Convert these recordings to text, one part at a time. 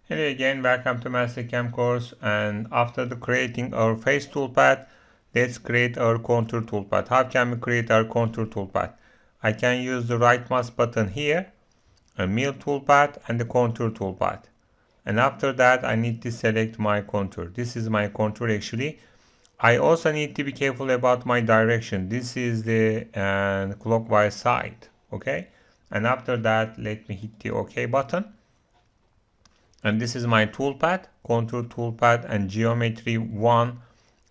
Hello again, welcome to MasterCAM course, and after creating our face toolpath, let's create our contour toolpath. How can we create our contour toolpath? I can use the right mouse button here, a mill toolpath and the contour toolpath. And after that I need to select my contour. This is my contour actually. I also need to be careful about my direction. This is the clockwise side, okay? And after that let me hit the OK button. And this is my toolpath, contour toolpath, and geometry 1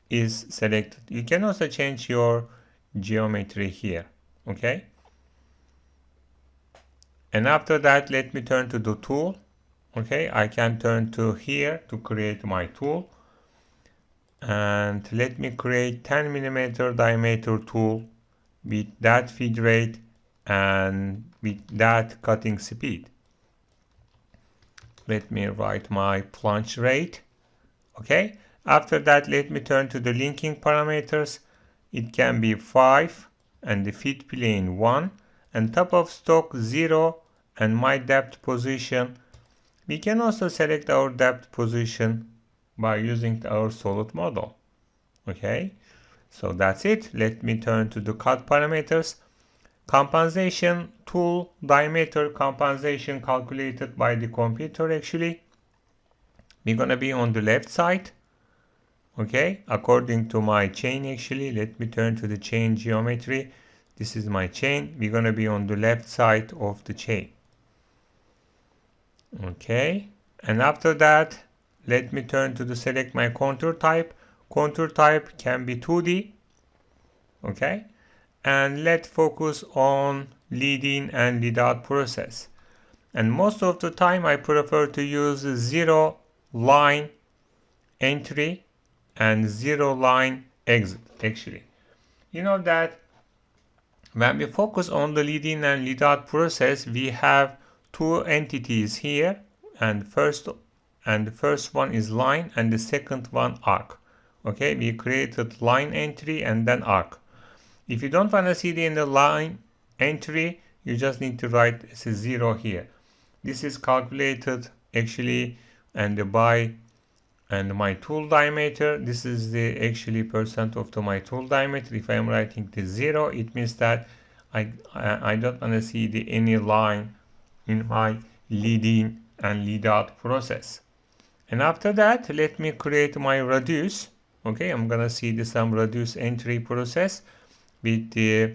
is selected. You can also change your geometry here, okay? And after that, let me turn to the tool, okay? I can turn to here to create my tool. And let me create 10 millimeter diameter tool with that feed rate and with that cutting speed. Let me write my plunge rate. Okay. After that, let me turn to the linking parameters. It can be 5 and the feed plane 1 and top of stock 0 and my depth position. We can also select our depth position by using our solid model. Okay. So that's it. Let me turn to the cut parameters. Compensation tool diameter compensation calculated by the computer actually. We're gonna be on the left side. Okay, according to my chain actually. Let me turn to the chain geometry. This is my chain. We're gonna be on the left side of the chain. Okay, and after that let me turn to the select my contour type. Contour type can be 2D. Okay. And let's focus on lead in and lead out process. And most of the time I prefer to use 0 line entry and 0 line exit actually. You know that when we focus on the lead in and lead out process, we have two entities here, and the first one is line and the second one arc. Okay, we created line entry and then arc. If you don't want to see the in the line entry, you just need to write a 0 here. This is calculated actually and by my tool diameter. This is the actually percent of my tool diameter. If I am writing the 0, it means that I don't want to see any line in my lead in and lead out process. And after that, let me create my reduce. Okay, I'm gonna see some reduce entry process with the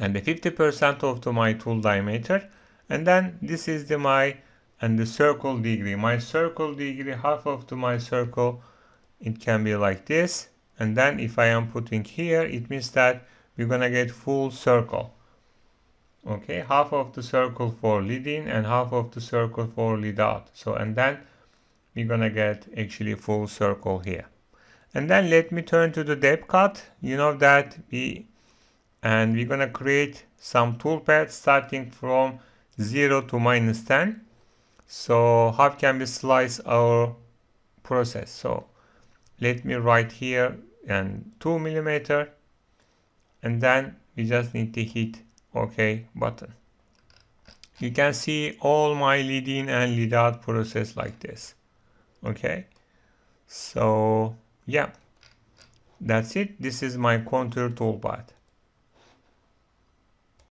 50% of my tool diameter, and then this is the circle degree. My circle degree, half of my circle, it can be like this, and then if I am putting here, it means that we're gonna get full circle. Okay, half of the circle for lead in and half of the circle for lead out. So and then we're gonna get actually full circle here. And then let me turn to the depth cut. You know that we're gonna create some toolpaths starting from 0 to -10. So how can we slice our process? So let me write here and 2 millimeter, and then we just need to hit OK button. You can see all my lead in and lead out process like this. Okay, so yeah, that's it. This is my contour toolpath.